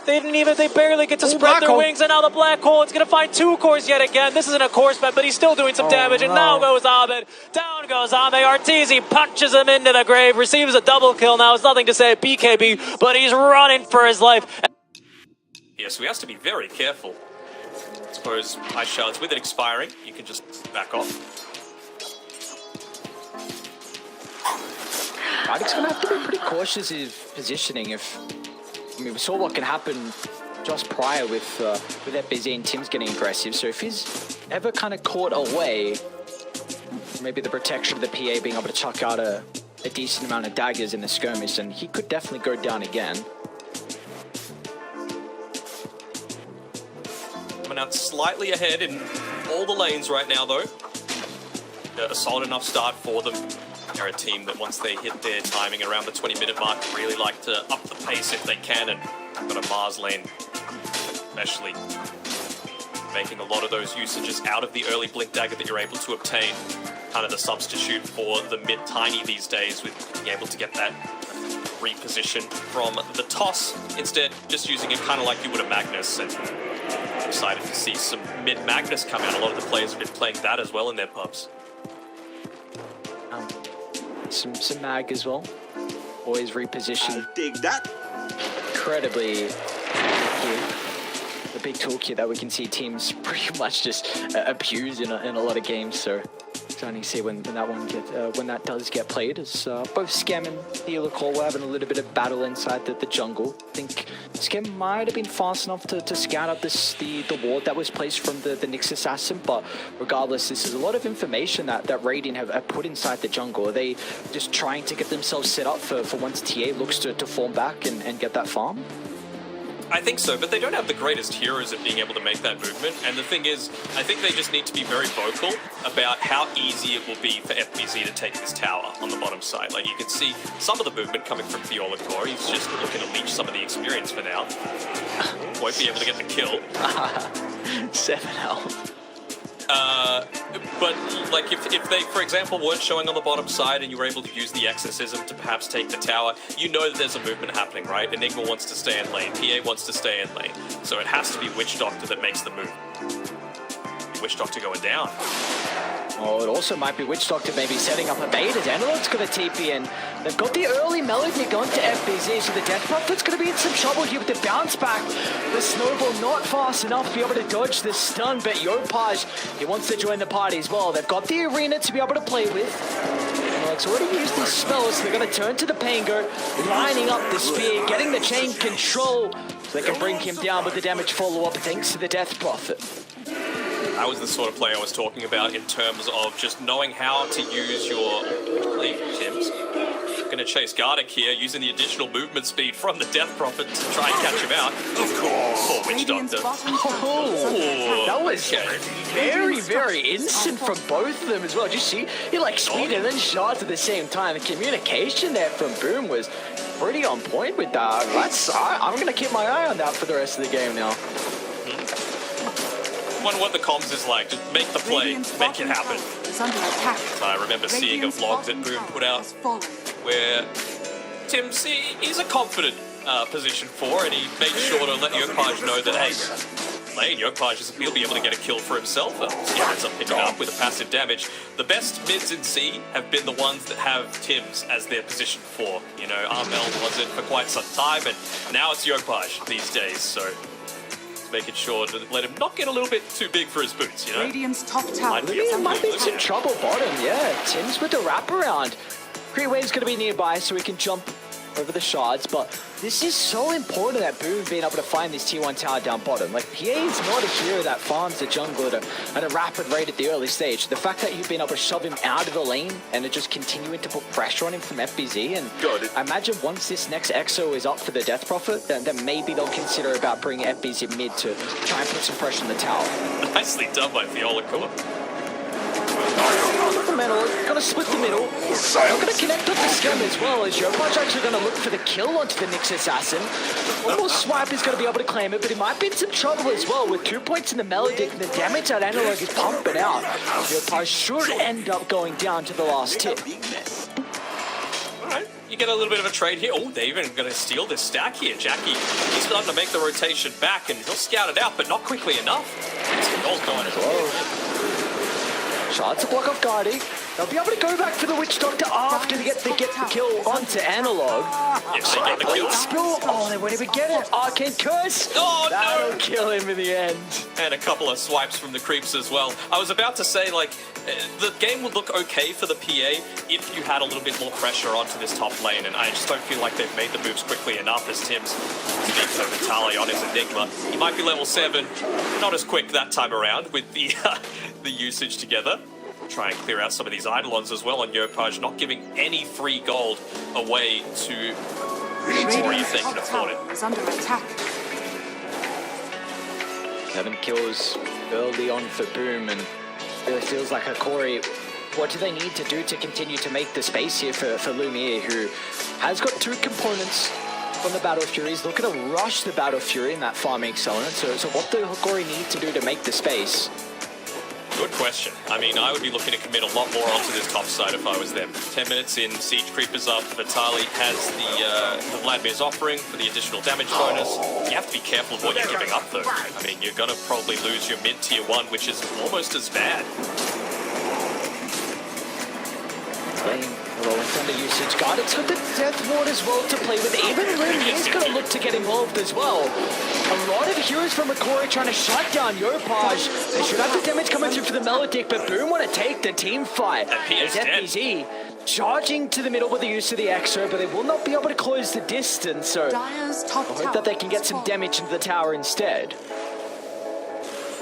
They barely get to spread their wings, and now the black hole, it's gonna find 2 cores yet again. This isn't a core spec, but he's still doing some damage, and now goes Abed. Down goes Ame. Arteezy punches him into the grave, receives a double kill now. It's nothing to say at BKB, but he's running for his life. Yeah, so he has to be very careful. I suppose Ice Shards, with it expiring, you can just back off. Radic's gonna have to be pretty cautious in his positioning. I mean, we saw what can happen just prior with FBZ and Tim's getting aggressive. So if he's ever kind of caught away, maybe the protection of the PA being able to chuck out a decent amount of daggers in the skirmish, and he could definitely go down again. Coming out slightly ahead in all the lanes right now, though. A solid enough start for them. They're a team that once they hit their timing around the 20-minute mark, really like to up the pace if they can, and got a Mars lane, especially making a lot of those usages out of the early blink dagger that you're able to obtain. Kind of the substitute for the mid-tiny these days, with being able to get that reposition from the toss. Instead, just using it kind of like you would a Magnus, and excited to see some mid-Magnus come out. A lot of the players have been playing that as well in their pubs. Some mag as well. Always reposition. I'll dig that. Incredibly here. The big toolkit that we can see teams pretty much just abuse in a lot of games. So starting to see when that does get played, as both Scam and Healer Core were having a little bit of battle inside the jungle. I think Scam might have been fast enough to scout up the ward that was placed from the Nyx Assassin, but regardless, this is a lot of information that Radiant have put inside the jungle. Are they just trying to get themselves set up for once TA looks to form back and get that farm? I think so, but they don't have the greatest heroes at being able to make that movement. And the thing is, I think they just need to be very vocal about how easy it will be for FBZ to take this tower on the bottom side. Like, you can see some of the movement coming from Hokori. He's just looking to leech some of the experience for now. Won't be able to get the kill. 7 health. But like if they, for example, weren't showing on the bottom side and you were able to use the exorcism to perhaps take the tower, you know that there's a movement happening, right? Enigma wants to stay in lane, PA wants to stay in lane, so it has to be Witch Doctor that makes the move. Witch Doctor going down. Oh, it also might be Witch Doctor maybe setting up a bait as Analog's got a TP in. They've got the early Melody going to FBZ, so the Death Prophet's going to be in some trouble here with the bounce back. The Snowball not fast enough to be able to dodge the stun, but Yopaj, he wants to join the party as well. They've got the arena to be able to play with. Analog's already used these spells, so they're going to turn to the Pango, lining up the spear, getting the chain control, so they can bring him down with the damage follow-up thanks to the Death Prophet. That was the sort of play I was talking about in terms of just knowing how to use your... Tim's going to chase Gardic here, using the additional movement speed from the Death Prophet to try and catch him out. Of course! Poor Witch Doctor. Oh, that was very, very instant from both of them as well. Did you see? He like speed and then shots at the same time. The communication there from Boom was pretty on point with that. I'm going to keep my eye on that for the rest of the game now. Wonder what the comms is like. Just make the play, make it happen. I remember seeing a vlog that Boom put out where Tim's, he's a confident position 4, and he made sure to let Yopaj know that, hey, lane, Yopaj, he'll be able to get a kill for himself. He ends up picking up with a passive damage. The best mids in C have been the ones that have Tim's as their position 4. You know, Armel was it for quite some time, and now it's Yopaj these days, so making sure to let him not get a little bit too big for his boots, you know? Radiant's top tower. Might be some trouble bottom, yeah. Tim's with the wraparound. Cree Wave's going to be nearby so we can jump over the shards, but this is so important that Boom being able to find this T1 tower down bottom. Like, PA is not a hero that farms the jungle at a rapid rate at the early stage. The fact that you've been able to shove him out of the lane and just continuing to put pressure on him from FBZ, and I imagine once this next EXO is up for the Death Prophet, then maybe they'll consider about bringing FBZ mid to try and put some pressure on the tower. Nicely done by Hokori. The middle, gonna split the middle. I'm gonna connect up the Scam as well, as Yopaj actually gonna look for the kill onto the Nyx Assassin. One more swipe is gonna be able to claim it, but he might be in some trouble as well with 2 points in the Melodic, and the damage that Analog is pumping out. Yopaj should end up going down to the last tip. Alright. you get a little bit of a trade here. Oh, they're even going to steal this stack here. Jackie, he's starting to make the rotation back, and he'll scout it out, but not quickly enough. Some goals going as well. Shots to block off Guardy. They'll be able to go back for the Witch Doctor after they get the kill onto Analog. If they get the kill. Spill. Oh, they won't even get it. Arcane Curse. Oh, That'll no. kill him in the end. And a couple of swipes from the creeps as well. I was about to say, like, the game would look okay for the PA if you had a little bit more pressure onto this top lane, and I just don't feel like they've made the moves quickly enough. As Tim's speaks over Tali on his Enigma. He might be level 7, not as quick that time around with the the usage together. Try and clear out some of these Eidolons as well on Yopaj, not giving any free gold away to Hokori if they can afford it. Is under attack. 7 kills early on for Boom, and it feels like Hokori, what do they need to do to continue to make the space here for Lumiere, who has got 2 components from the Battle Fury. He's looking to rush the Battle Fury in that farming accelerant, so what do Hokori need to do to make the space? Good question. I mean, I would be looking to commit a lot more onto this top side if I was them. 10 minutes in, Siege Creeper's up. Vitali has the Vladimir's offering for the additional damage bonus. You have to be careful of what you're giving up, though. I mean, you're going to probably lose your mid-tier 1, which is almost as bad. Rolling Thunder usage guard. It's got the Death Ward as well to play with. Even Lumiere's going to look to get involved as well. A lot of heroes from Hokori trying to shut down Yopaj. They should have the damage coming through for the Melodic, but Boom want to take the team fight. As FBZ charging to the middle with the use of the Exo, but they will not be able to close the distance. So Dire's top I hope that they can get some damage into the tower instead.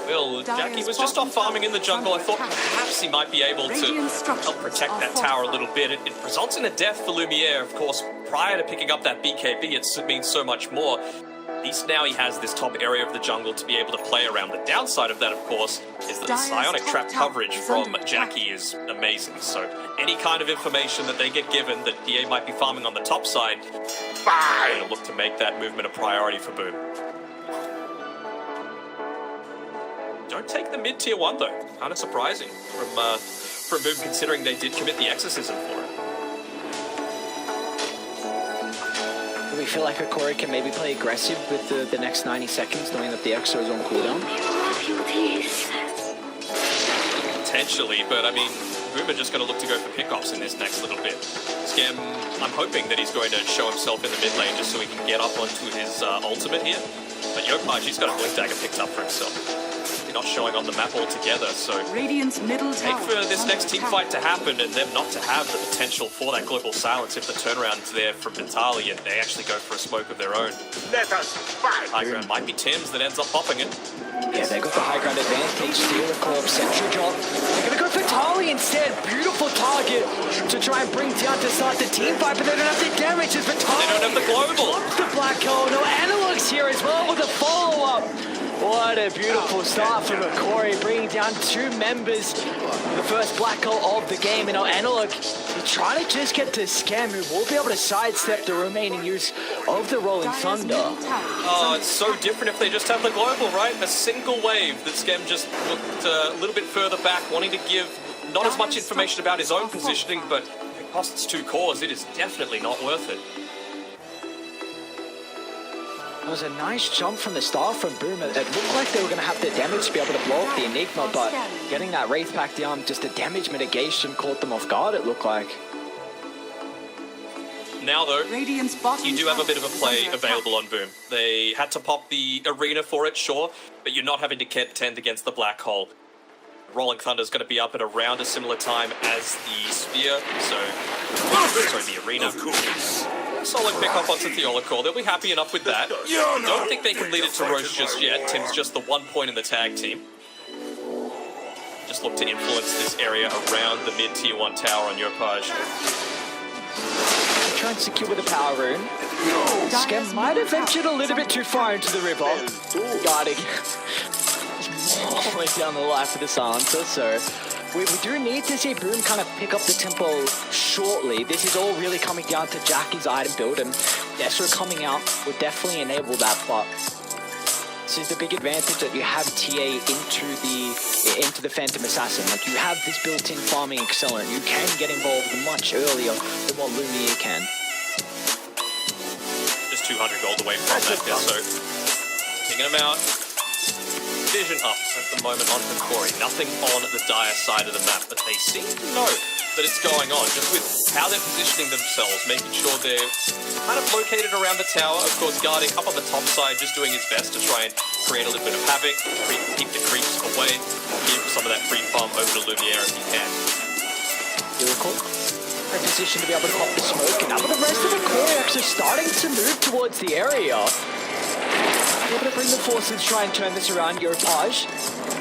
Well, Jackie was just off farming in the jungle. I thought perhaps he might be able to help protect that tower a little bit. It results in a death for Lumiere, of course. Prior to picking up that BKB, it means so much more. At least now he has this top area of the jungle to be able to play around. The downside of that, of course, is that the psionic trap coverage from Jackie is amazing. So any kind of information that they get given that DA might be farming on the top side, they're going to look to make that movement a priority for Boom. Don't take the mid-tier 1, though. Kind of surprising from Boom, considering they did commit the exorcism for it. Do we feel like Hokori can maybe play aggressive with the next 90 seconds, knowing that the Exo is on cooldown? Potentially, but I mean, Boom are just going to look to go for pickoffs in this next little bit. Scam, I'm hoping that he's going to show himself in the mid lane just so he can get up onto his ultimate here. But Yopaj, he's got a Blink Dagger picked up for himself. Not showing on the map altogether, so Radiant's middle take tower for this next team fight to happen and them not to have the potential for that global silence if the turnaround's there from Vitali and they actually go for a smoke of their own. Let us fight. High ground might be Tim's that ends up popping it. Yeah, they got the high ground advantage. Steal the Corp, Sentry drop. They're gonna go for Tali instead. Beautiful target to try and bring down to start the team fight, but they don't have the damage as Vitali. They don't have the global. The black hole. No Analogs here as well with a follow-up. What a beautiful start from Hokori, bringing down 2 members of the first black hole of the game. And now Analog trying to just get to Scam, who will be able to sidestep the remaining use of the Rolling Thunder. Oh, it's so different if they just have the global, right? A single wave that Scam just looked a little bit further back, wanting to give not as much information about his own positioning, but it costs 2 cores. It is definitely not worth it. It was a nice jump from the start from Boom. It looked like they were going to have the damage to be able to blow up the Enigma, but getting that Wraith back down, just the damage mitigation caught them off guard, it looked like. Now, though, you do have a bit of a play available on Boom. They had to pop the arena for it, sure, but you're not having to contend against the black hole. Rolling Thunder is going to be up at around a similar time as the Sphere, the arena. Solid pick up onto Theolicore. They'll be happy enough with that. Don't think they can lead it to Roche just yet. Tim's just the 1 point in the tag team. Just look to influence this area around the mid-tier 1 tower on Yopaj. Try and secure with the power rune. Scam might have ventured a little bit too far into the river. Guarding. Mauling down the life of the silencer, so we do need to see Boom kind of pick up the tempo shortly. This is all really coming down to Jackie's item build, and Desra coming out would definitely enable that, but this is the big advantage that you have TA into the Phantom Assassin. Like, you have this built-in farming accelerant. You can get involved much earlier than what Lumiere can. 200 gold away from that there, so picking him out. Vision up at the moment on Hokori. Nothing on the dire side of the map, but they seem to know that it's going on, just with how they're positioning themselves, making sure they're kind of located around the tower. Of course, guarding up on the top side, just doing his best to try and create a little bit of havoc, keep the creeps away, give some of that free farm over to Lumiere if he can. In position to be able to pop the smoke, and now with the rest of the core actually starting to move towards the area. Able to bring the forces, try and turn this around. Europage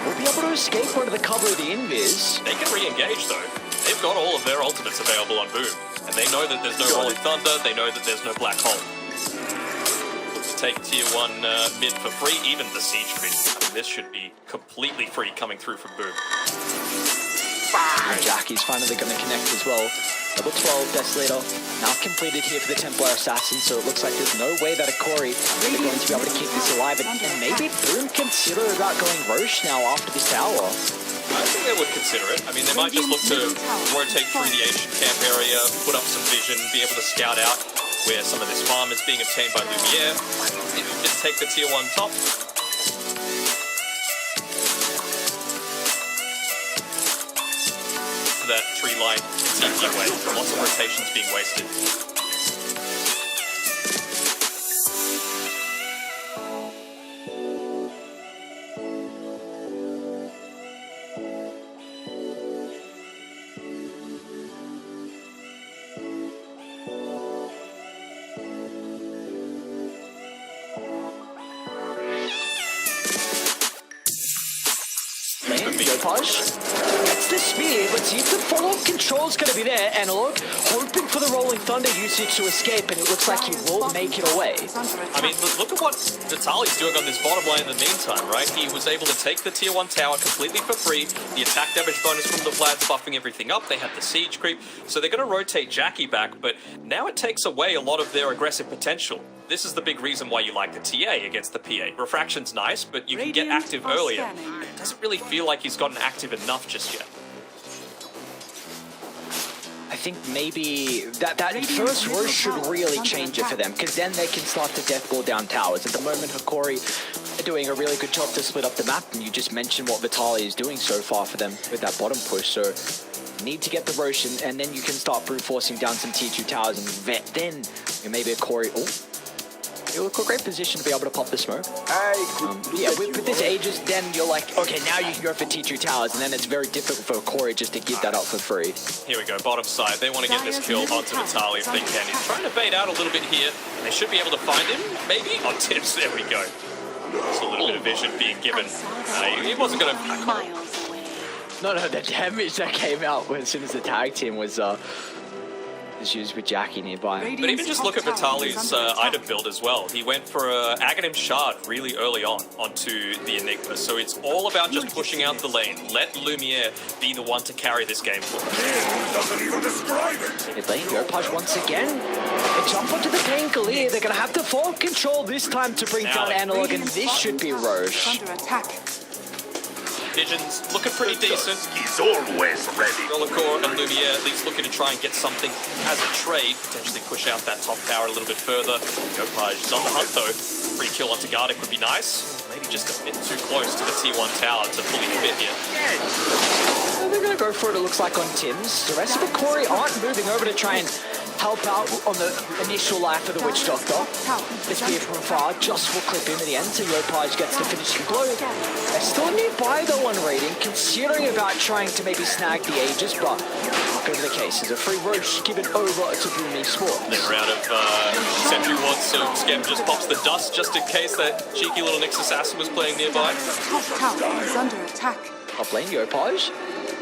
will be able to escape under the cover of the invis. They can re-engage though. They've got all of their ultimates available on Boom, and they know that there's no Rolling Thunder, they know that there's no Black Hole. Look to take tier 1 mid for free, even the siege creep. I mean, this should be completely free coming through from Boom. And Jackie's finally going to connect as well. Level 12 Desolator now completed here for the Templar Assassin, so it looks like there's no way that Hokori are going to be able to keep this alive, and maybe Boom consider about going Roche now after this tower. I think they would consider it. I mean, they might just look to rotate through the Asian camp area, put up some vision, be able to scout out where some of this farm is being obtained by Lumiere, just take the tier 1 top. That tree line TP away. Lots of rotations being wasted. It's the speed, but see if the follow-up control's going to be there. Analog hoping for the Rolling Thunder usage to escape, and it looks like he will make it away. I mean, look at what Vitaly's doing on this bottom lane in the meantime, right? He was able to take the tier 1 tower completely for free. The attack damage bonus from the Vlad's buffing everything up. They had the siege creep, so they're going to rotate Jackie back, but now it takes away a lot of their aggressive potential. This is the big reason why you like the TA against the PA. Refraction's nice, but you can get active earlier. It doesn't really feel like he's gotten active enough just yet. I think maybe that first Roche should really change it for them, because then they can start to deathball down towers. At the moment, Hokori are doing a really good job to split up the map, and you just mentioned what Vitaly is doing so far for them with that bottom push, so need to get the Roche, and then you can start brute forcing down some T2 towers, and then maybe Hokori. Oh, it look a great position to be able to pop the smoke. Yeah, with this Aegis, then you're like, okay, now you can go for T2 towers, and then it's very difficult for Hokori just to give that up for free. Here we go, bottom side. They want to get this kill onto Vitaly if they can. He's trying to bait out a little bit here, and they should be able to find him, maybe? On tips, there we go. Just a little bit of vision being given. He wasn't going to... No, the damage that came out as soon as the tag team was used with Jackie nearby. But even just look at Vitaly's item build as well. He went for a Aghanim Shard really early on onto the Enigma, so it's all about just pushing out the lane. Let Lumiere be the one to carry this game forward. They're playing Europage once again. They jump onto the Painkiller. They're going to have to full control this time to bring down Analog, and this should be Roche. Vision's looking pretty decent. He's always ready. Hokori and Lumiere at least looking to try and get something as a trade, potentially push out that top tower a little bit further. Europage is on the hunt though. Free kill onto Gardic would be nice. Maybe just a bit too close to the T1 tower to fully commit here. They're going to go for it, it looks like, on Tim's. The rest of Hokori aren't moving over to try and help out on the initial life of the Witch Doctor. This spear from afar just will clip in the end, so Europage gets the finishing blow. They're still nearby though on rating, considering about trying to maybe snag the Aegis, but not going to be the case. There's a free Roche given over to Boom Esports. They're out of Sentry Wards, so Skem just pops the dust just in case that cheeky little Nyx Assassin was playing nearby. Top tower is under attack. Top lane, Europage.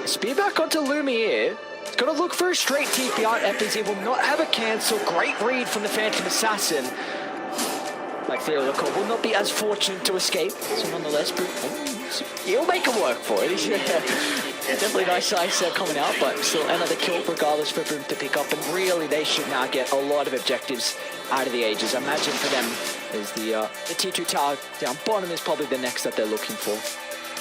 Spear back onto Lumiere. Gonna look for a straight TP out. FBZ will not have a cancel. Great read from the Phantom Assassin. Like Theodore will not be as fortunate to escape. So nonetheless, he'll make him work for it. Definitely nice ice coming out, but still another kill regardless for Boom to pick up. And really, they should now get a lot of objectives out of the Aegis. I imagine for them is the T2 tower down bottom is probably the next that they're looking for.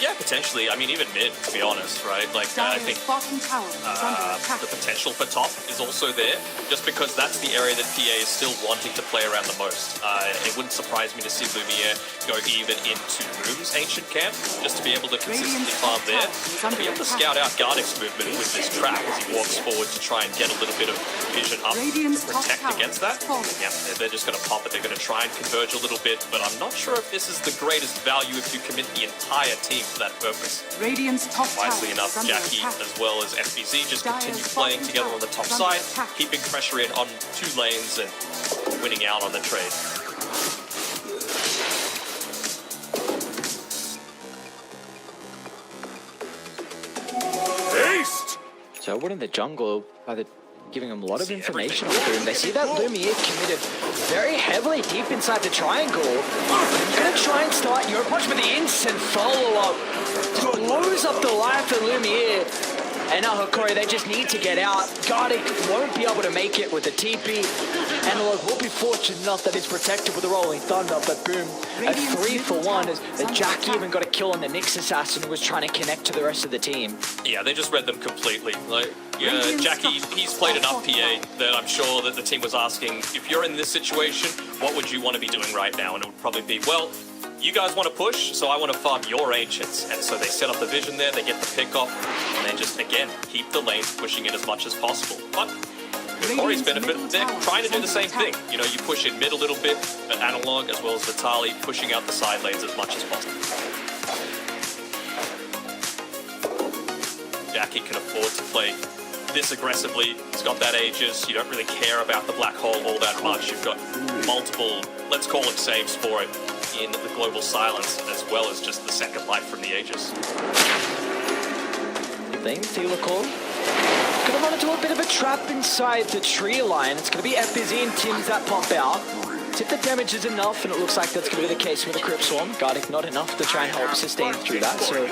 Yeah, potentially. I mean, even mid, to be honest, right? Like, I think the potential for top is also there, just because that's the area that PA is still wanting to play around the most. It wouldn't surprise me to see Lumiere go even into Boom's ancient camp, just to be able to consistently farm there, and be able to scout out Gardick's movement with this trap as he walks forward to try and get a little bit of vision up to protect against that. Yeah, they're just going to pop it. They're going to try and converge a little bit, but I'm not sure if this is the greatest value if you commit the entire team for that purpose. Wisely enough, Jackie as well as FBZ just continue playing together on the top side, keeping pressure in on 2 lanes and winning out on the trade. So one in the jungle, giving them a lot of information on Boom. They see that Lumiere committed very heavily deep inside the triangle. He's going to try and start Europunch with the instant follow-up. Blows up the line for Lumiere. And now Hokori, they just need to get out. Gardick won't be able to make it with the TP. Analog will be fortunate enough that he's protected with the Rolling Thunder, but Boom, a 3-for-1 as Jackie even got a kill on the Nyx assassin who was trying to connect to the rest of the team. Yeah, they just read them completely. Like, Jackie, he's played enough PA that I'm sure that the team was asking, if you're in this situation, what would you want to be doing right now? And it would probably be, well, you guys want to push, so I want to farm your ancients. And so they set up the vision there, they get the pick off, and then just, again, keep the lanes pushing in as much as possible. But with Hokori's benefit, they're trying to do the same thing. You know, you push in mid a little bit, but Analog as well as Vitali pushing out the side lanes as much as possible. Jackie can afford to play this aggressively. He's got that Aegis. You don't really care about the black hole all that much. You've got multiple, let's call them saves for it, in the global silence, as well as just the second life from the Aegis. Theolacor gonna run into a bit of a trap inside the tree line. It's gonna be FBZ and Tims that pop out. If the damage is enough, and it looks like that's gonna be the case with the Crypt Swarm, Gardick not enough to try and help sustain through that, so...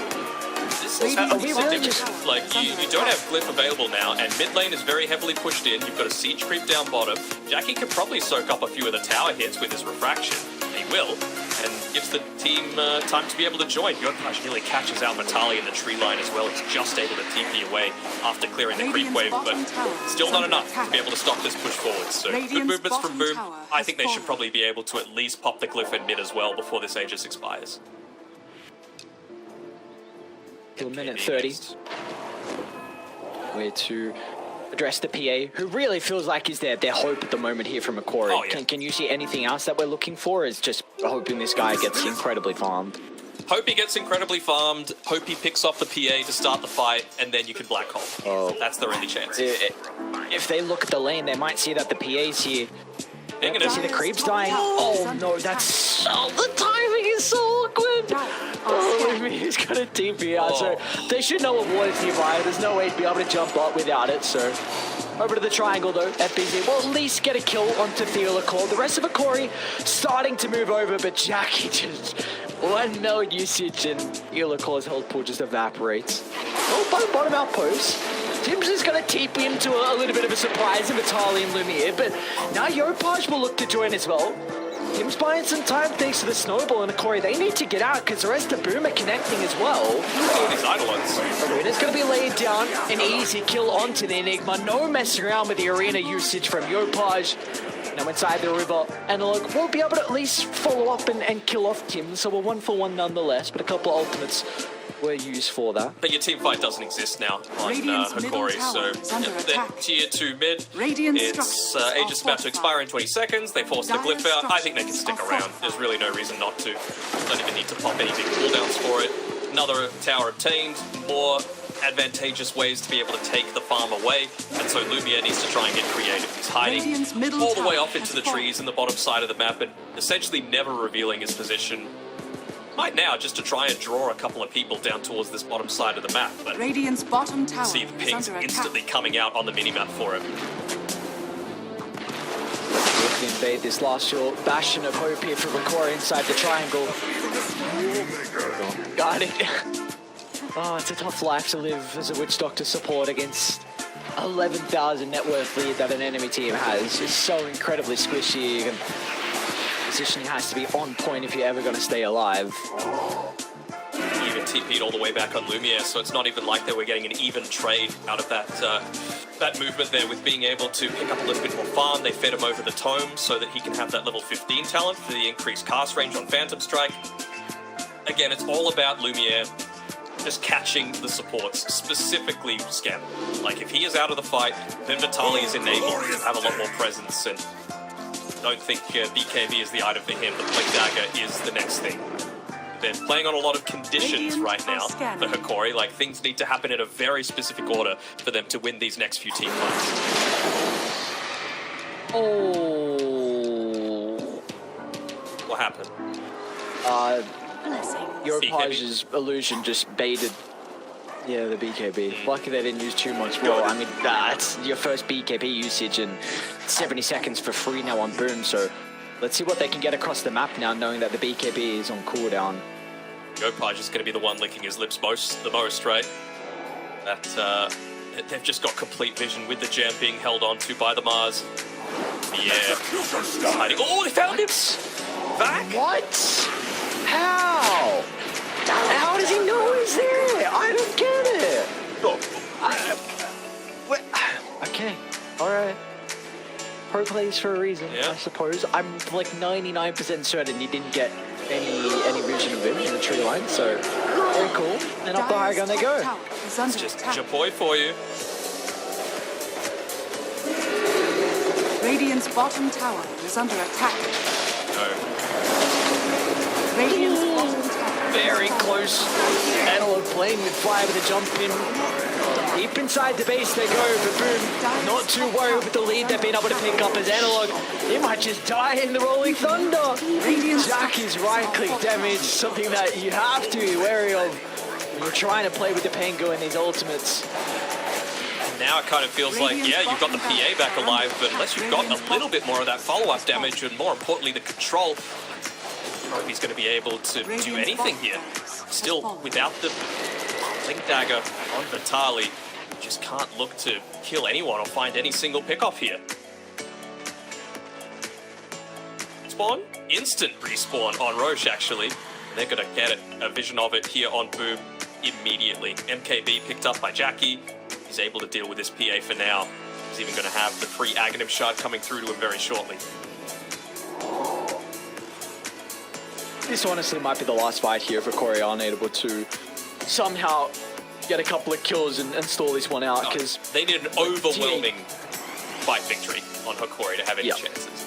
We really just, like, you don't have Glyph available now, and mid lane is very heavily pushed in. You've got a siege creep down bottom. Jackie could probably soak up a few of the tower hits with his refraction. He will, and gives the team time to be able to join. Yokosh nearly catches out Vitali in the tree line as well. He's just able to TP away after clearing the creep wave, but still not enough to be able to stop this push forward. So good movements from Boom. I think they should probably be able to at least pop the Glyph in mid as well before this Aegis expires. Till minute 30. Where to address the PA, who really feels like is their hope at the moment here from Hokori. Oh, yeah. Can you see anything else that we're looking for? Is just hoping this guy gets incredibly farmed. Hope he gets incredibly farmed, hope he picks off the PA to start the fight, and then you can black hole. Oh. That's the only chance. If they look at the lane, they might see that the PA's here. They see the creeps dying. Oh no, that's... Oh, the timing is so awkward! Oh, he's got a TP out, so they should know what water's nearby. There's no way to be able to jump up without it, so... Over to the triangle though, FBZ will at least get a kill onto Theolacor. The rest of Hokori starting to move over, but Jackie just... 1 mil usage and Theolacor's health pool just evaporates. Oh, bottom outpost. Tims is going to TP into a little bit of a surprise in Vitali and Lumiere, but now Yokosh will look to join as well. Tims buying some time thanks to the snowball, and Hokori, they need to get out because the rest of Boom are connecting as well. Oh, these Eidolons. Arena's going to be laid down, an easy kill onto the Enigma. No messing around with the arena usage from Yokosh. Now inside the river, Analog will be able to at least follow up and kill off Tims, so we're 1-for-1 nonetheless, but a couple of ultimates were used for that. But your team fight doesn't exist now on Hokori, so they're tier 2 mid. It's Aegis about to expire in 20 seconds. They force the Glyph out. I think they can stick around. There's really no reason not to. Don't even need to pop any big cooldowns for it. Another tower obtained, more advantageous ways to be able to take the farm away, and so Lumiere needs to try and get creative. He's hiding all the way off into the trees in the bottom side of the map and essentially never revealing his position. Right now, just to try and draw a couple of people down towards this bottom side of the map, but Radiant's bottom tower see the pings instantly coming out on the minimap for him. Look to invade this last short bastion of hope here from Hokori inside the triangle. Got it. Oh, it's a tough life to live as a Witch Doctor support against 11,000 net worth lead that an enemy team has. It's so incredibly squishy, and positioning has to be on point if you're ever going to stay alive. He even TP'd all the way back on Lumiere, so it's not even like they were getting an even trade out of that movement there with being able to pick up a little bit more farm. They fed him over the tome so that he can have that level 15 talent for the increased cast range on Phantom Strike. Again, it's all about Lumiere just catching the supports, specifically Scam. Like, if he is out of the fight, then Vitali is enabled to have a lot more presence, and I don't think BKB is the item for him. The Blink Dagger is the next thing. They're playing on a lot of conditions right now for Hokori. Like, things need to happen in a very specific order for them to win these next few team fights. Oh. What happened? Your Page's illusion just baited, yeah, the BKB. Lucky they didn't use too much. Well, I mean, that's your first BKB usage in 70 seconds for free now on Boom, so let's see what they can get across the map now, knowing that the BKB is on cooldown. Yopaj is going to be the one licking his lips the most, right? That, they've just got complete vision with the gem being held onto by the Mars. Yeah. Oh, they found him! Back? What? How? How does he know he's there? I don't get it. Okay, alright. Pro plays for a reason, I suppose. I'm like 99% certain he didn't get any vision of him in the tree line, so very cool. And up the high gun they go. It's just your boy for you. Radiant's bottom tower is under attack. No. Radiant's bottom tower. Very close. Analog playing with fire with a jump in. Deep inside the base they go, but Boom, not too worried with the lead they've been able to pick up as Analog. He might just die in the Rolling Thunder. Jackie's right-click damage, something that you have to be wary of when you're trying to play with the Pengu and these ultimates. Now it kind of feels like, yeah, you've got the PA back alive, but unless you've got a little bit more of that follow-up damage and more importantly the control, I don't know if he's going to be able to do anything here. Still, without the Blink Dagger on Vitali, just can't look to kill anyone or find any single pick-off here. Spawn? Instant respawn on Roche, actually. They're going to get a vision of it here on Boom immediately. MKB picked up by Jackie. He's able to deal with this PA for now. He's even going to have the free Aghanim shard coming through to him very shortly. This honestly might be the last fight here for Hokori, unable to somehow get a couple of kills and stall this one out, because they need an overwhelming fight victory on Hokori to have any chances.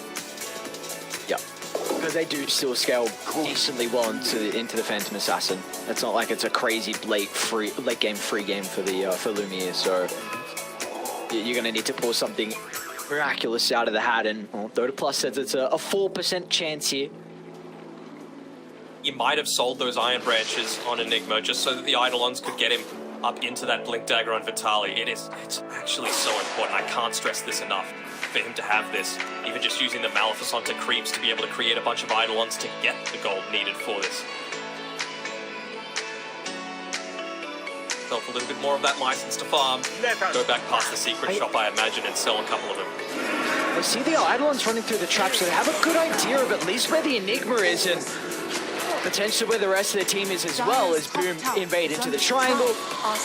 Yeah, because they do still scale decently well into the Phantom Assassin. It's not like it's a crazy late game free game for the for Lumiere, so you're gonna need to pull something miraculous out of the hat, and Dota Plus says it's a 4% chance here. You might have sold those Iron Branches on Enigma just so that the Eidolons could get him up into that Blink Dagger on Vitali. It's actually so important. I can't stress this enough for him to have this. Even just using the Maleficent to creeps to be able to create a bunch of Eidolons to get the gold needed for this. Self a little bit more of that license to farm. Go back past the secret shop, I imagine, and sell a couple of them. I see the Eidolons running through the trap, so they have a good idea of at least where the Enigma is, and potentially where the rest of the team is as well, as Boom invade into the triangle.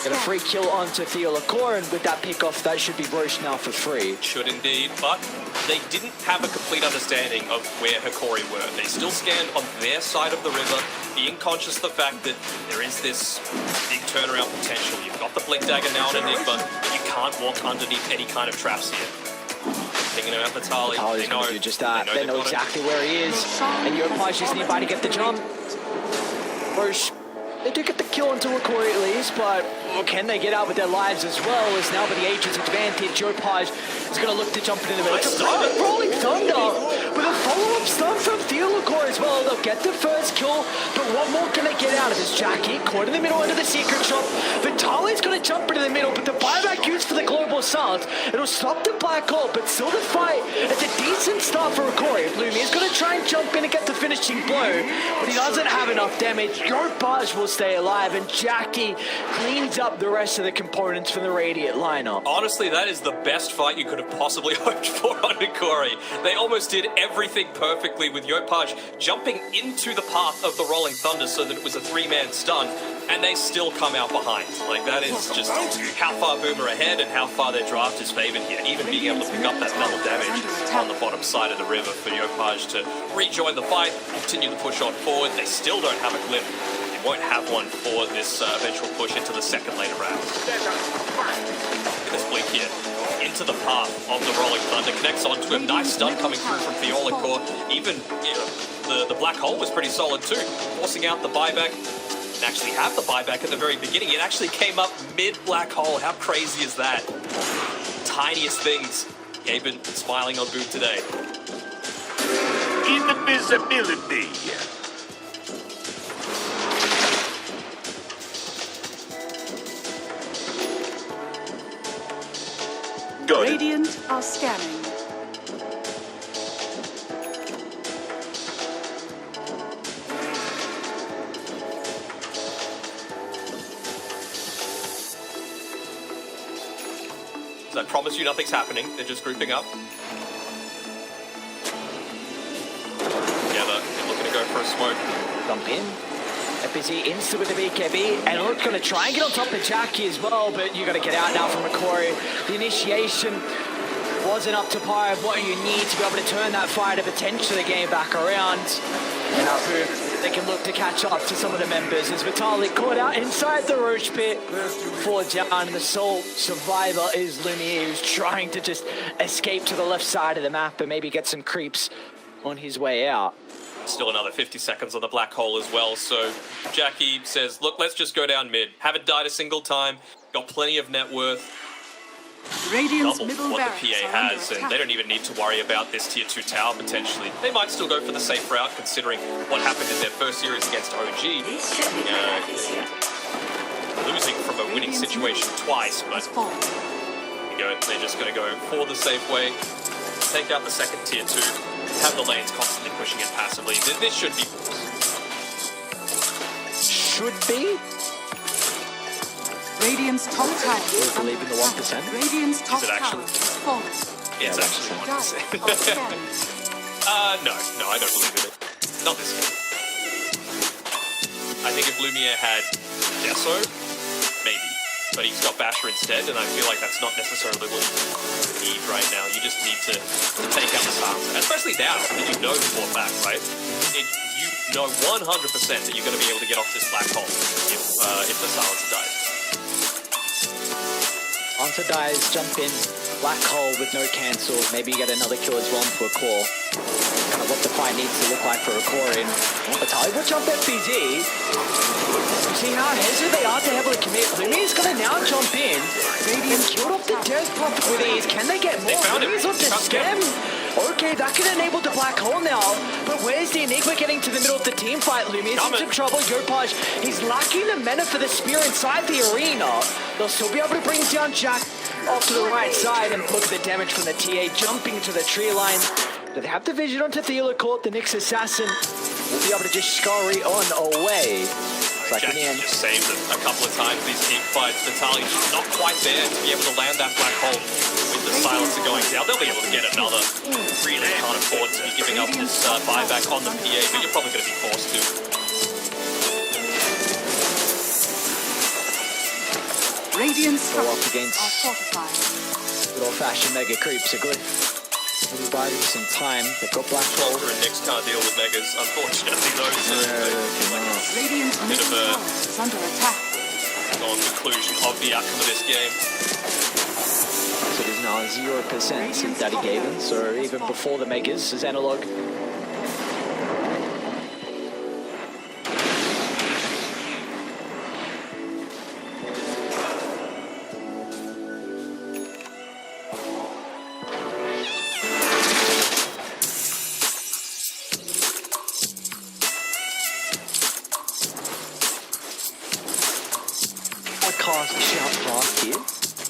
Get a free kill onto Theolacor, and with that pick-off, that should be Roche now for free. Should indeed, but they didn't have a complete understanding of where Hokori were. They still scanned on their side of the river, being conscious of the fact that there is this big turnaround potential. You've got the Blink Dagger now on Enigma, but you can't walk underneath any kind of traps here. Thinking about Vitali, Vitali's going to do just that. They know exactly where he is, and Yopaj is nearby to get the jump. Roche, they do get the kill onto Hokori at least, but can they get out with their lives as well? As now with the Aegis advantage, Yopaj is going to look to jump into the middle. It's a Rolling Thunder with a follow-up stun from Theolacor as well. They'll get the first kill, but what more can they get out of this? Jackie caught in the middle under the secret shop. Vitali's going to jump into the middle, but the buyback used for the global silence, it'll stop the black hole, but still the fight. It's a decent start for Hokori. Lumia's going to try and jump in and get the finishing blow, but he doesn't have enough damage. Yopaj will stay alive, and Jackie cleans up the rest of the components from the Radiant lineup. Honestly, that is the best fight you could have possibly hoped for on Hokori. They almost did everything perfectly with Yopaj Yopaj jumping into the path of the Rolling Thunder so that it was a 3-man stun, and they still come out behind. Like, that is just how far Boom are ahead and how far their draft is favored here. Even being able to pick up that double damage on the bottom side of the river for Yopaj to rejoin the fight, continue the push on forward. They still don't have a clip. They won't have one for this eventual push into the second later round. Look at this blink here. Into the path of the Rolling Thunder, connects onto him. Nice stun coming through from Fiolacore. Even the Black Hole was pretty solid too, forcing out the buyback. And actually have the buyback at the very beginning. It actually came up mid-Black Hole. How crazy is that? Tiniest things. Gaben smiling on Boom today. Invisibility. Radiant are scanning. I promise you nothing's happening. They're just grouping up. Together, they're looking to go for a smoke. Jump in. FBZ insta with the BKB, and look, gonna try and get on top of Jackie as well, but you gotta get out now from Hokori. The initiation wasn't up to par of what you need to be able to turn that fire to potentially game back around. And now Boom, they can look to catch up to some of the members as Vitalik caught out inside the Roche pit. Falls down, and the sole survivor is Lumiere, who's trying to just escape to the left side of the map and maybe get some creeps on his way out. Still another 50 seconds on the Black Hole as well, so Jackie says, look, let's just go down mid. Haven't died a single time, got plenty of net worth. Radiant's Double middle what barracks the PA are under has, and attack. they don't even need to worry about this tier 2 tower potentially. They might still go for the safe route considering what happened in their first series against OG. Losing from a winning situation twice, but they're just going to go for the safe way, take out the second tier 2, have the lanes constantly pushing it passively. This should be... Should be? Radiant's top tower We is under believe in the attack. 1%. Radiant's top it tower actually? is falling. It's actually 1%. No, I don't believe in it. Not this game. I think if Lumiere had Deso, maybe. But he's got Basher instead, and I feel like that's not necessarily what you need right now. You just need to take out the silence. Especially now that you know he fought back, right? You know 100% that you're going to be able to get off this Black Hole if the silence dies. Answer dies, jump in, Black Hole with no cancel. Maybe you get another kill as well into a core. Kind of what the fight needs to look like for a core in. Vitalik will jump FBZ. You see how hesitant they are to heavily commit. Lumiere's gonna now jump in. And killed off the Death Prophet with ease. Can they get more? Lumiere's on the stem. Okay, that can enable the Black Hole now. But where's the Enigma getting to the middle of the team fight? Lumiere's in some trouble. Yopaj, he's lacking the mana for the spear inside the arena. They'll still be able to bring down Jack off to the right side, and look at the damage from the TA jumping to the tree line. Do they have the vision onto Theola? The Nyx assassin will be able to just scurry on away. Like Jackie just saved it a couple of times these team fights. Vitaly's not quite there to be able to land that Black Hole with the silencer going down. They'll be able to get another. Really can't afford to be giving up this buyback on the PA, but you're probably going to be forced to. Radiant Go up structures against are fortified. good old-fashioned mega creeps are good. We'll buy them some time. They've got Black Hole. Walker and Nyx can't deal with Megas, unfortunately, though. Radiant's Bit of middle a- tower is under attack. conclusion of the outcome of this game. So it is now 0% since Daddy Gaben. So even before the megas, as analog.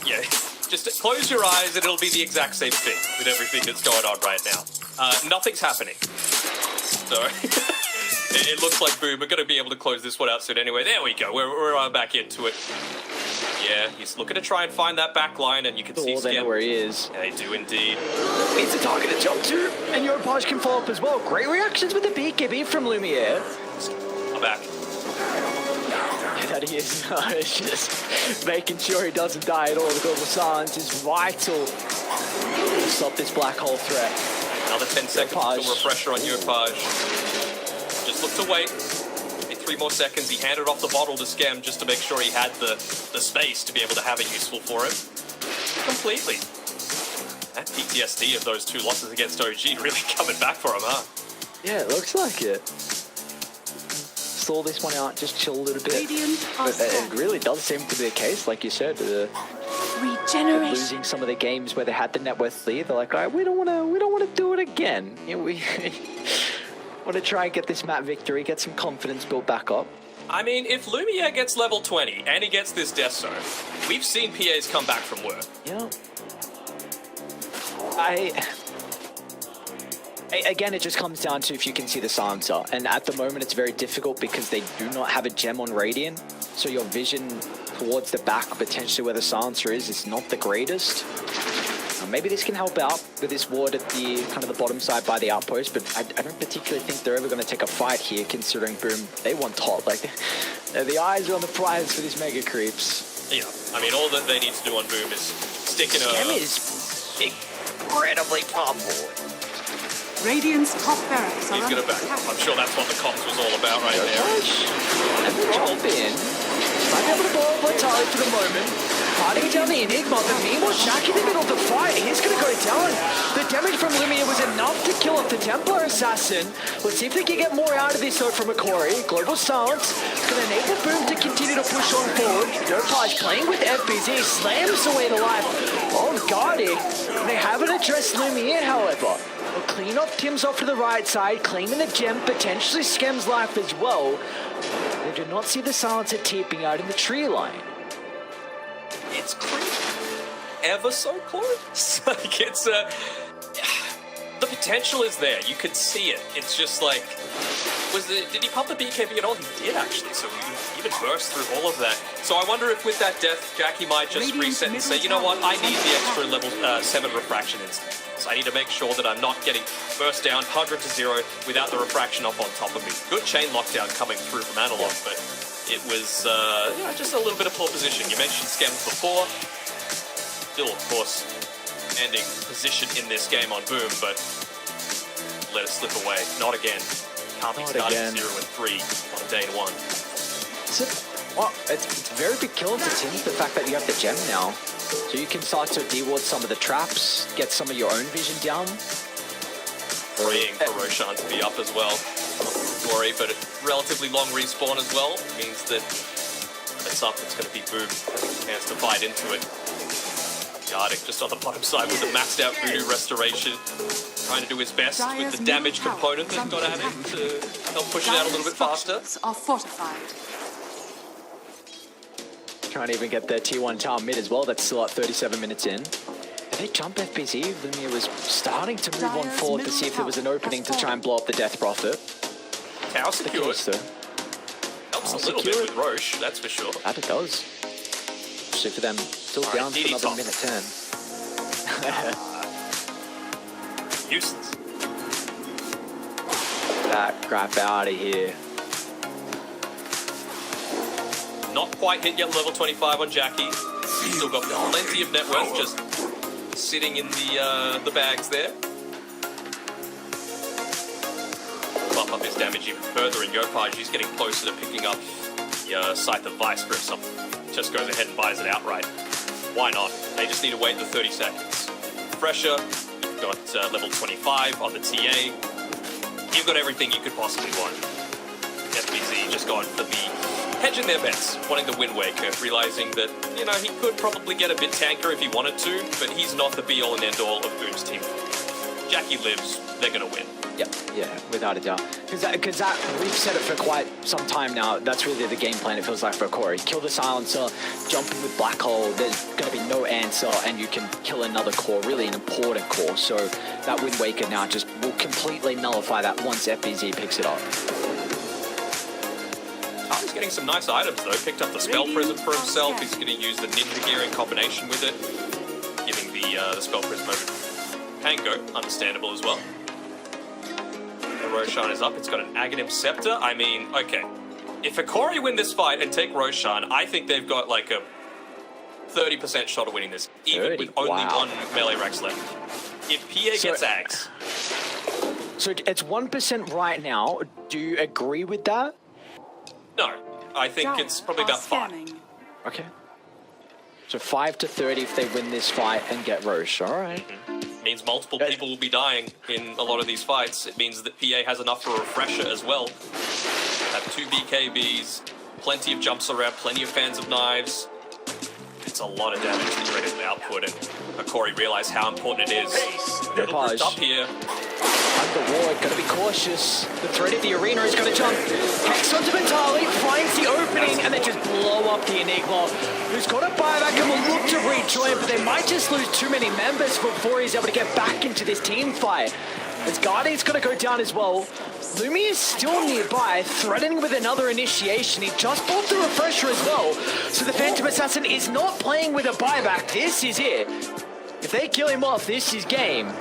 Yeah, just close your eyes and it'll be the exact same thing with everything that's going on right now. Nothing's happening. So, It looks like Boom are going to be able to close this one out soon anyway. There we go. We're back into it. Yeah, he's looking to try and find that back line, and you can see they know where he is. Yeah, they do indeed. It's a target to jump to, and Yopaj can follow up as well. Great reactions with the BKB from Lumiere. I'm back. Yeah, that he is. It's just making sure he doesn't die at all. The global silence is vital to stop this black hole threat. Another 10 seconds until refresher on Yopaj. Just look to wait. 3 more seconds. He handed off the bottle to Scam just to make sure he had the space to be able to have it useful for him. Completely. That PTSD of those 2 losses against OG really coming back for him, huh? Yeah, it looks like it. Saw this one out, just chill a little bit. But it really does seem to be the case, like you said. Regeneration. Losing some of the games where they had the net worth lead, they're like, all right, we don't want to do it again. You know, we want to try and get this map victory, get some confidence built back up. I mean, if Lumiere gets level 20 and he gets this death zone, we've seen PAs come back from work. Yeah. Again, it just comes down to if you can see the silencer. And at the moment, it's very difficult because they do not have a gem on Radiant. So your vision towards the back, potentially where the silencer is not the greatest. Maybe this can help out with this ward at the kind of the bottom side by the outpost, but I don't particularly think they're ever going to take a fight here, considering Boom, they want top. Like, the eyes are on the prize for these mega creeps. Yeah, I mean, all that they need to do on Boom is stick in Scam is incredibly powerful. Radiant's top barracks are He's going to back. I'm sure that's what the comms was all about right there. And the jump in. Might be able to blow up Vitali for the moment. Hiding down the Enigma, but meanwhile, Shaq in the middle of the fight. He's going to go down. The damage from Lumiere was enough to kill off the Templar Assassin. Let's see if they can get more out of this, though, from Hokori. Global Silence going to enable Boom to continue to push on forward. Yopaj playing with FBZ, slams away the life of Guardi. They haven't addressed Lumiere, however. They'll clean off Tim's off to the right side, claiming the gem, potentially Scam's life as well. They do not see the Silencer teeping out in the tree line. It's creepy. Ever so close. Like, it's the potential is there. You could see it. It's just like, did he pump the BKB at all? He did, actually. So he even burst through all of that. So I wonder if with that death, Jackie might just reset and say, you know what, I need the extra level 7 refraction instance. So I need to make sure that I'm not getting burst down 100 to 0 without the refraction up on top of me. Good chain lockdown coming through from Analog, but it was just a little bit of poor position. You mentioned Skems before. Still, of course, ending position in this game on Boom, but let it slip away. Not again. Can't be starting 0 and 3 on day 1. It's a very big kill to Tim, the fact that you have the gem now. So you can start to de-ward some of the traps, get some of your own vision down. Praying for Roshan to be up as well. Glory, but a relatively long respawn as well. Means that when it's up, it's going to be Boom. Chance to fight into it. Gardic just on the bottom side with the maxed out Voodoo Restoration. Trying to do his best with the damage component that's got at him to help push it out a little bit faster. Are fortified. Trying to even get their tier 1 tower mid as well. That's still at 37 minutes in. Did they jump FBZ? Lumiere was starting to move on forward to see if there was an opening to try and blow up the Death Prophet. Tower secured. Helps a little bit with Roche, that's for sure. That it does. Especially for them, still down for another minute 10. Useless. That crap out of here. Not quite hit yet level 25 on Jackie. Still got plenty of net worth just sitting in the bags there. Bump up his damage even further, and Yopaj, he's getting closer to picking up the Scythe of Vice for himself. Just goes ahead and buys it outright. Why not? They just need to wait the 30 seconds. Fresher, you've got level 25 on the TA. You've got everything you could possibly want. FBZ just going for the hedging their bets, wanting the Wind Waker, realizing that, you know, he could probably get a bit tanker if he wanted to, but he's not the be-all and end-all of Boom's team. Jackie lives, they're gonna win. Yeah, without a doubt. Because that, we've said it for quite some time now, that's really the game plan, it feels like, for Hokori. Kill the Silencer, jump in with Black Hole, there's going to be no answer, and you can kill another core, really an important core. So that Wind Waker now just will completely nullify that once FBZ picks it up. is getting some nice items though. Picked up the Spell Prism for himself. He's going to use the Ninja Gear in combination with it, giving the Spell Prism over Pango. Understandable as well. The Roshan is up. It's got an Aghanim Scepter. I mean, okay. If Hokori win this fight and take Roshan, I think they've got like a 30% shot of winning this, even with only one melee Rex left. If PA gets Ags. So it's 1% right now. Do you agree with that? No, I think it's probably about 5. Okay. So 5 to 30 if they win this fight and get Roche. All right. Means multiple people will be dying in a lot of these fights. It means that PA has enough for a refresher as well. Have 2 BKBs, plenty of jumps around, plenty of fans of knives. It's a lot of damage that you're ready to output, and Hokori realized how important it is. Little drift up here. Underward, gotta be cautious. The threat of the arena is gonna jump. Hex onto Ventali, finds the opening, and they just blow up the Enigma, who's got a buyback and will look to rejoin, but they might just lose too many members before he's able to get back into this team fight. As Guardian's gonna go down as well. Lumi is still nearby, threatening with another initiation. He just bought the refresher as well. So the Phantom Assassin is not playing with a buyback. This is it. If they kill him off, this is game.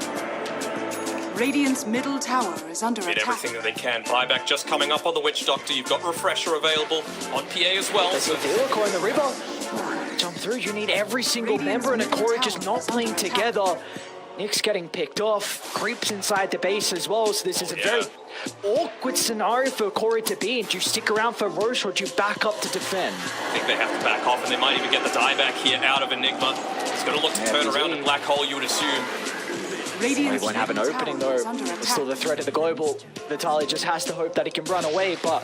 Radiant's middle tower is under Did attack. everything that they can. Buyback just coming up on the Witch Doctor. You've got refresher available on PA as well. There's a Hokori in the river. Jump through. You need every single member, and Hokori just not playing together. Nick's getting picked off. Creeps inside the base as well. So this is a very awkward scenario for Hokori to be in. Do you stick around for Roche or do you back up to defend? I think they have to back off, and they might even get the dieback here out of Enigma. He's going to look to turn around in Black Hole, you would assume. They won't have an opening though. There's still the threat of the global. Vitaly just has to hope that he can run away, but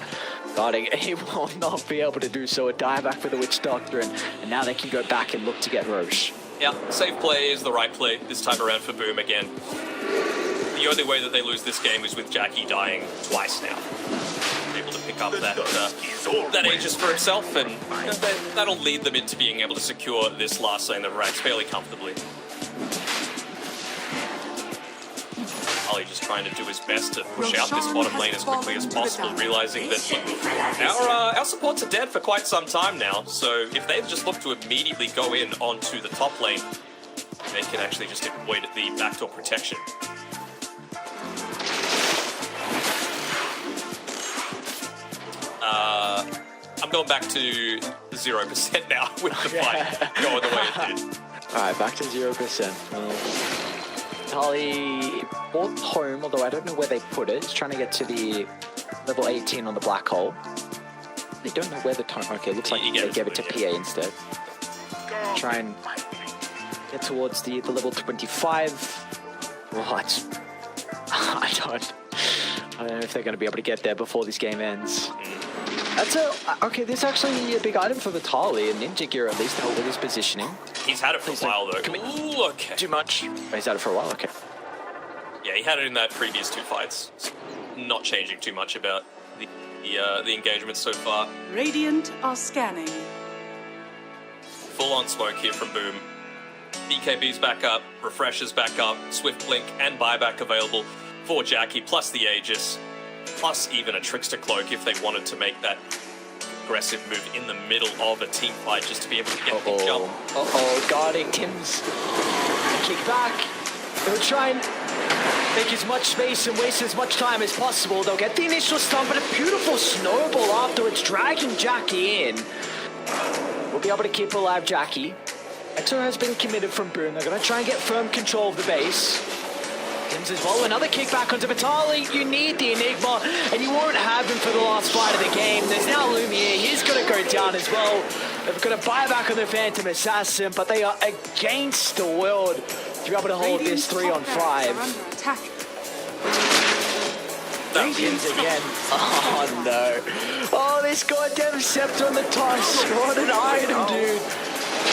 God, he will not be able to do so. A dieback for the Witch Doctor, and now they can go back and look to get Roche. Yeah, safe play is the right play this time around for Boom again. The only way that they lose this game is with Jackie dying twice now. Able to pick up that Aegis for himself, and that'll lead them into being able to secure this last lane of ranks fairly comfortably. Ali just trying to do his best to push out this bottom lane as quickly as possible, realizing that our supports are dead for quite some time now, so if they just look to immediately go in onto the top lane, they can actually just avoid the backdoor protection. I'm going back to 0% now with the fight going the way it did. Alright, back to 0%. Tali bought home, although I don't know where they put it. It's trying to get to the level 18 on the black hole. They don't know where the time. Okay, looks like they gave it to PA instead. Try and get towards the level 25. Right. I don't know if they're going to be able to get there before this game ends. That's okay. This is actually a big item for Vitaly, a Ninja Gear at least to help with his positioning. He's had it for a while though. Ooh, okay. Too much. Oh, he's had it for a while. Okay. Yeah, he had it in that previous 2 fights. Not changing too much about the engagement so far. Radiant are scanning. Full on smoke here from Boom. BKB's back up, Refresher's back up, Swift Blink and Buyback available for Jackie, plus the Aegis, plus even a Trickster Cloak if they wanted to make that aggressive move in the middle of a team fight just to be able to get the jump. Guarding Tim's kick back. They'll try and make as much space and waste as much time as possible. They'll get the initial stun, but a beautiful snowball afterwards, dragging Jackie in. We'll be able to keep alive Jackie. Exo has been committed from Boom. They're going to try and get firm control of the base. Tim's as well, another kickback onto Vitaly. You need the Enigma, and you won't have him for the last fight of the game. There's now Lumiere. He's going to go down as well. They've got to buy back on the Phantom Assassin, but they are against the world to be able to hold this 3-on-5. Tim's again. Oh no. Oh, this goddamn scepter on the toss. What an item, dude.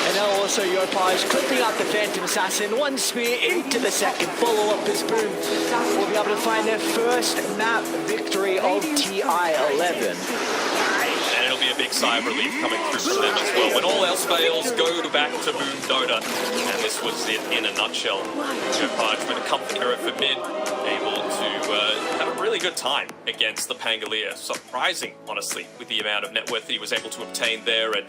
And now also Yopaj clipping up the Phantom Assassin. One spear into the second. Follow-up is Boom. We'll be able to find their first map victory of TI 11. And it'll be a big sigh of relief coming through from them as well. When all else fails, go back to Boom Dota. And this was it in a nutshell. Jopaj with a comfort hero for mid, able to have a really good time against the Pangolier. Surprising, honestly, with the amount of net worth that he was able to obtain there. And